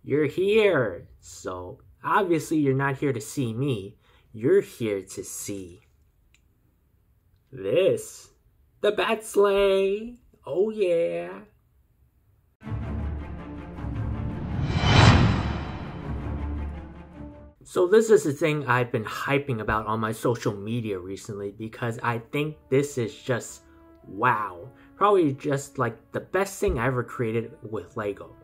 you're here. So obviously you're not here to see me. You're here to see this. The Bat Sleigh. Oh yeah. So this is the thing I've been hyping about on my social media recently because I think this is just wow. Probably just like the best thing I ever created with Lego.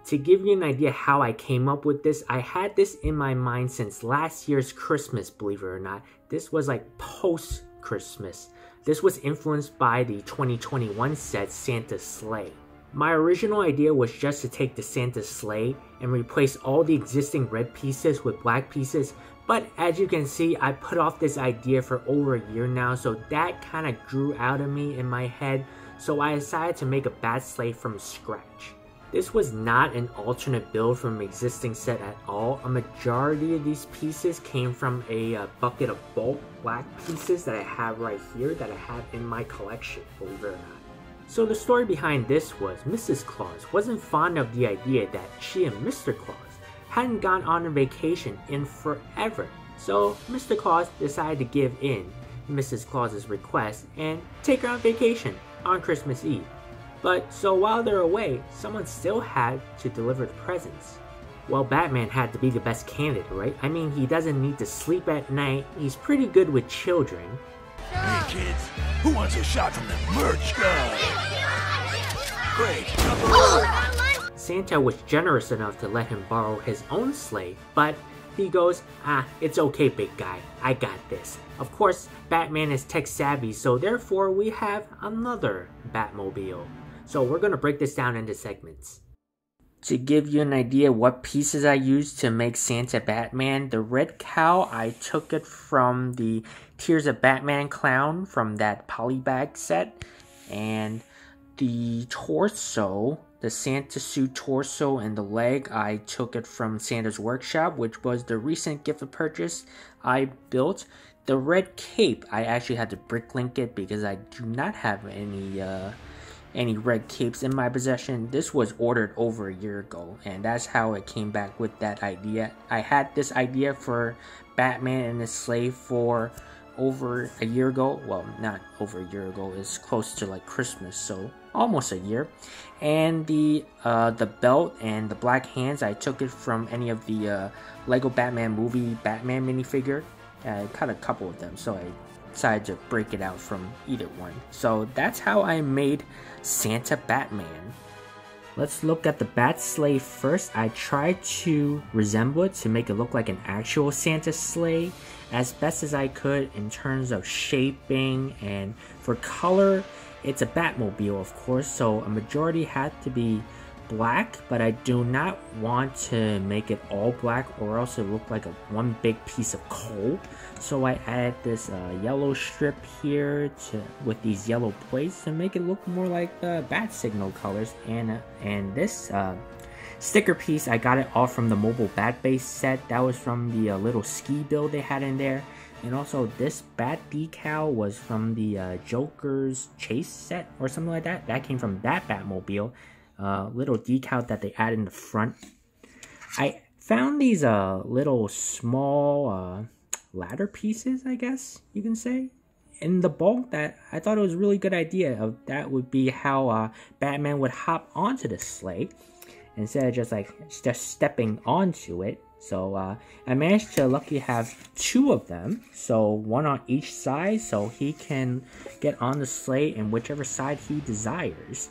To give you an idea how I came up with this, I had this in my mind since last year's Christmas, believe it or not. This was like post-Christmas. This was influenced by the 2021 set Santa's Sleigh. My original idea was just to take the Santa's Sleigh and replace all the existing red pieces with black pieces, but as you can see, I put off this idea for over a year now, so that kind of grew out of me in my head, so I decided to make a Bat Sleigh from scratch. This was not an alternate build from an existing set at all. A majority of these pieces came from a bucket of bulk black pieces that I have right here that I have in my collection, believe it or not. So the story behind this was Mrs. Claus wasn't fond of the idea that she and Mr. Claus hadn't gone on a vacation in forever. So Mr. Claus decided to give in Mrs. Claus's request and take her on vacation on Christmas Eve. But so while they're away, someone still had to deliver the presents. Well, Batman had to be the best candidate, right? I mean, he doesn't need to sleep at night, he's pretty good with children. Hey kids, who wants a shot from the merch guy? Great, Santa was generous enough to let him borrow his own sleigh, but he goes, it's okay big guy, I got this. Of course, Batman is tech savvy, so therefore we have another Batmobile. So we're gonna break this down into segments. To give you an idea what pieces I used to make Santa Batman, the red cow, I took it from the Tears of Batman clown from that polybag set. And the torso, the Santa suit torso and the leg, I took it from Santa's Workshop, which was the recent gift of purchase I built. The red cape, I actually had to bricklink it because I do not have any red capes in my possession. This was ordered over a year ago, and that's how it came back with that idea. I had this idea for Batman and his sleigh for over a year ago. Well, not over a year ago, it's close to like Christmas, so almost a year. And the belt and the black hands, I took it from any of the Lego Batman movie Batman minifigure. I cut a couple of them, so I decided to break it out from either one. So that's how I made Santa Batman. Let's look at the Bat Sleigh first. I tried to resemble it to make it look like an actual Santa sleigh as best as I could in terms of shaping, and for color it's a Batmobile of course, so a majority had to be black, but I do not want to make it all black or else it looked like one big piece of coal. So I added this yellow strip here with these yellow plates to make it look more like the bat signal colors. And this sticker piece, I got it all from the mobile bat base set. That was from the little ski build they had in there. And also this bat decal was from the Joker's Chase set or something like that. That came from that Batmobile. Little decal that they add in the front. I found these little small ladder pieces, I guess you can say, in the bulk that I thought it was a really good idea of. That would be how Batman would hop onto the sleigh instead of just stepping onto it. So I managed to luckily have two of them, so one on each side, so he can get on the sleigh in whichever side he desires.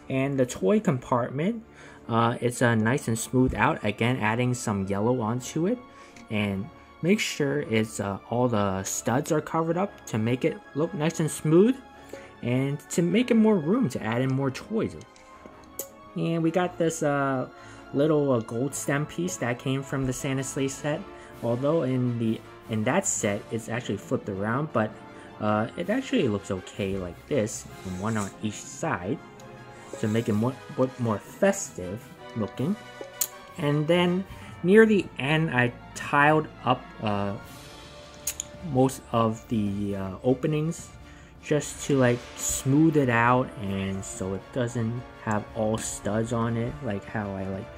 And the toy compartment, it's nice and smooth out, again adding some yellow onto it, and make sure it's all the studs are covered up to make it look nice and smooth and to make it more room to add in more toys. And we got this little gold stem piece that came from the Santa Sleigh set, although in that set it's actually flipped around, but it actually looks okay like this, and one on each side to make it more festive looking. And then near the end I tiled up most of the openings just to like smooth it out, and so it doesn't have all studs on it like how I like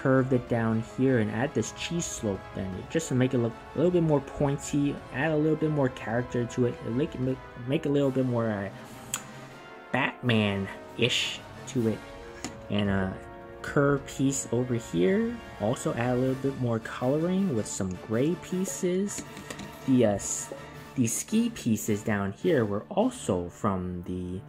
curved it down here and add this cheese slope then, just to make it look a little bit more pointy, add a little bit more character to it, and make a little bit more Batman-ish to it. And a curved piece over here, also add a little bit more coloring with some gray pieces. The ski pieces down here were also from the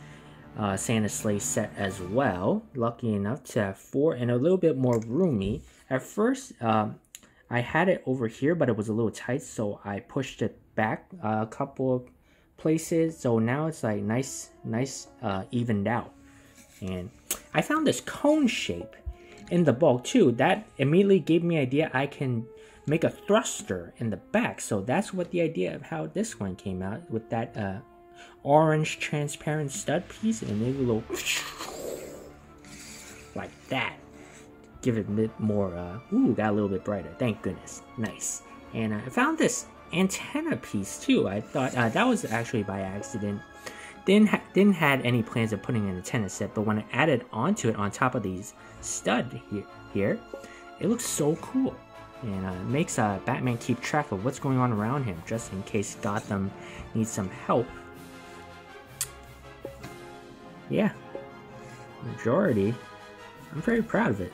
Santa Sleigh set as well. Lucky enough to have 4 and a little bit more roomy. At first, I had it over here, but it was a little tight, so I pushed it back a couple of places. So now it's like nice, evened out. And I found this cone shape in the bulk too. That immediately gave me an idea I can make a thruster in the back. So that's what the idea of how this one came out, with that orange transparent stud piece, and maybe a little like that. Give it a bit more, got a little bit brighter. Thank goodness. Nice. And I found this antenna piece too. I thought that was actually by accident. Didn't had any plans of putting an antenna set, but when I added onto it on top of these stud here, it looks so cool. And it makes Batman keep track of what's going on around him, just in case Gotham needs some help. Yeah, majority. I'm very proud of it.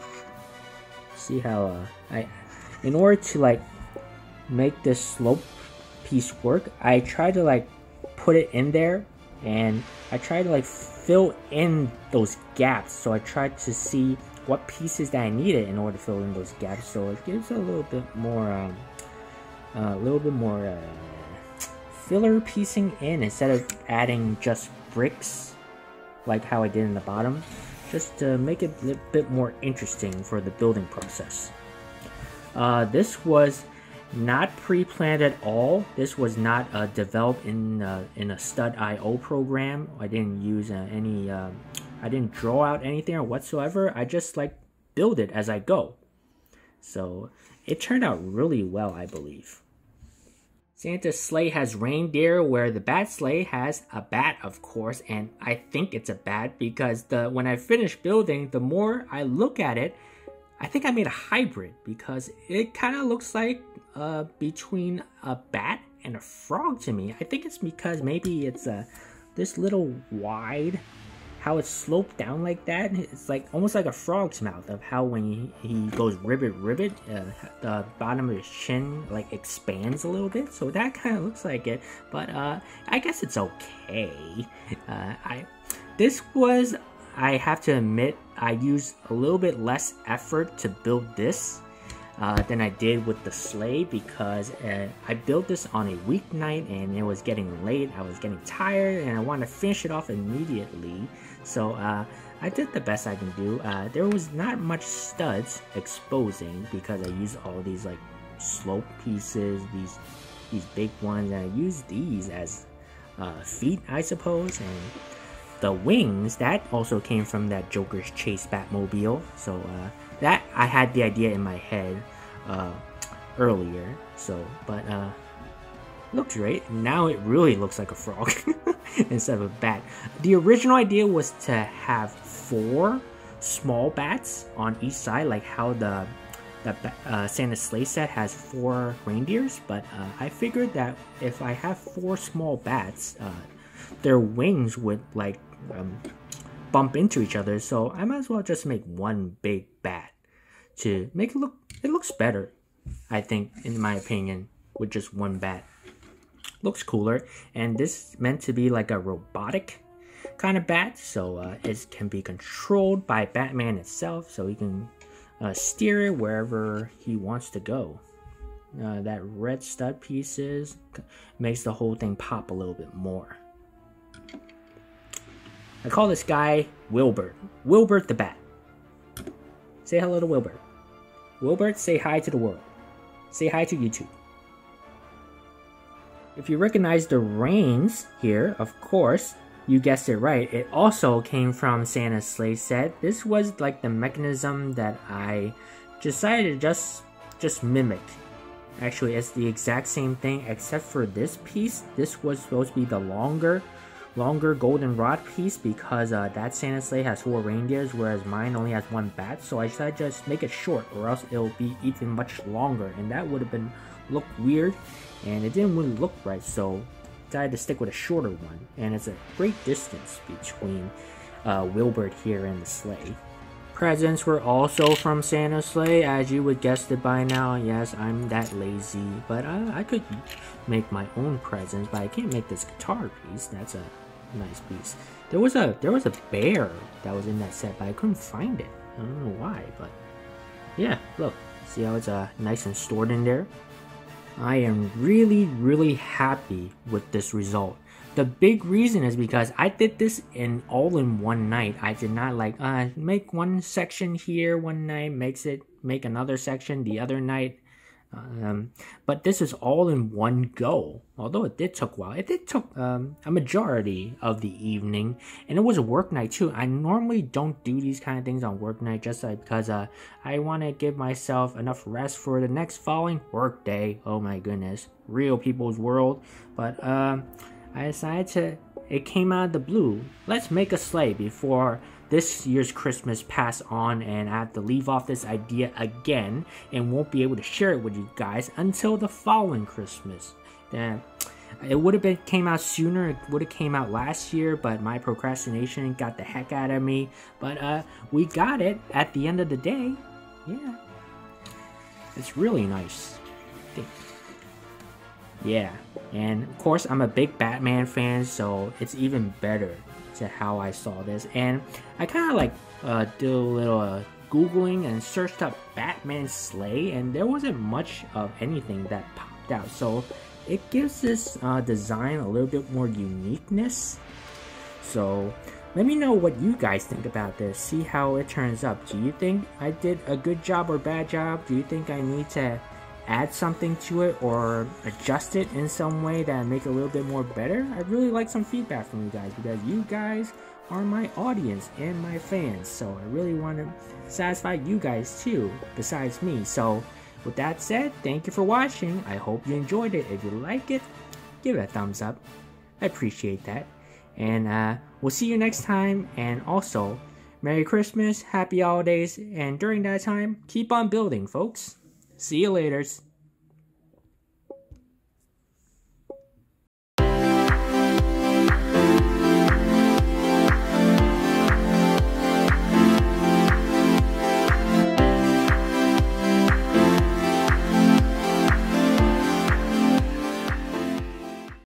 See how in order to like make this slope piece work, I tried to like put it in there, and I tried to like fill in those gaps. So I tried to see what pieces that I needed in order to fill in those gaps. So it gives a little bit more, filler piecing in instead of adding just bricks like how I did in the bottom, just to make it a bit more interesting for the building process. This was not pre-planned at all. This was not developed in a stud.io program. I didn't use any I didn't draw out anything or whatsoever. I just like build it as I go. So it turned out really well, I believe. Santa's sleigh has reindeer, where the Bat sleigh has a bat, of course, and I think it's a bat because when I finished building, the more I look at it, I think I made a hybrid because it kind of looks like between a bat and a frog to me. I think it's because maybe it's this little wide, how it's sloped down like that. It's like almost like a frog's mouth, of how when he goes ribbit, the bottom of his chin like expands a little bit. So that kind of looks like it, but I guess it's okay. I have to admit, I used a little bit less effort to build this than I did with the sleigh, because I built this on a weeknight and it was getting late. I was getting tired and I wanted to finish it off immediately. So I did the best I can do. There was not much studs exposing because I used all these like slope pieces, these big ones, and I used these as feet, I suppose. And the wings, that also came from that Joker's Chase Batmobile. So that I had the idea in my head earlier. So, but looked great. Now it really looks like a frog instead of a bat. The original idea was to have 4 small bats on each side, like how the Santa sleigh set has 4 reindeers. But I figured that if I have 4 small bats, their wings would like bump into each other. So I might as well just make one big bat to make it look. It looks better, I think, in my opinion, with just one bat. Looks cooler, and this is meant to be like a robotic kind of bat, so it can be controlled by Batman itself, so he can steer it wherever he wants to go. That red stud pieces makes the whole thing pop a little bit more. I call this guy Wilbert. Wilbert the Bat. Say hello to Wilbert. Wilbert, say hi to the world. Say hi to YouTube. If you recognize the reins here, of course, you guessed it right, it also came from Santa's sleigh set. This was like the mechanism that I decided to just mimic. Actually, it's the exact same thing except for this piece. This was supposed to be the longer longer goldenrod piece because that Santa sleigh has 4 reindeers, whereas mine only has 1 bat. So I decided to just make it short, or else it'll be even much longer, and that would have been look weird, and it didn't really look right. So I decided to stick with a shorter one, and it's a great distance between Wilbert here and the sleigh. Presents were also from Santa's sleigh, as you would guess it by now. Yes, I'm that lazy, but I could make my own presents, but I can't make this guitar piece. That's a nice piece. There was a bear that was in that set, but I couldn't find it. I don't know why, but yeah, look, see how it's nice and stored in there. I am really happy with this result. The big reason is because I did this all in one night. I did not like make one section here one night, make another section the other night. But this is all in one go. Although it did take a while. It did took a majority of the evening, and it was a work night too. I normally don't do these kind of things on work night just because I want to give myself enough rest for the next following work day. Oh my goodness, real people's world. But I decided to, it came out of the blue. Let's make a sleigh before this year's Christmas pass on, and I have to leave off this idea again and won't be able to share it with you guys until the following Christmas. Then it would have came out sooner. It would have came out last year, but my procrastination got the heck out of me. But we got it at the end of the day. Yeah, it's really nice. Yeah, and of course I'm a big Batman fan, so it's even better to how I saw this. And I kind of like did a little Googling and searched up Batman sleigh, and there wasn't much of anything that popped out. So it gives this design a little bit more uniqueness. So let me know what you guys think about this. See how it turns up. Do you think I did a good job or bad job? Do you think I need to add something to it or adjust it in some way that make it a little bit more better? I'd really like some feedback from you guys, because you guys are my audience and my fans, so I really want to satisfy you guys too, besides me. So with that said, thank you for watching. I hope you enjoyed it. If you like it, give it a thumbs up. I appreciate that. And we'll see you next time. And also, Merry Christmas, Happy Holidays, and during that time, keep on building, folks. See you laters.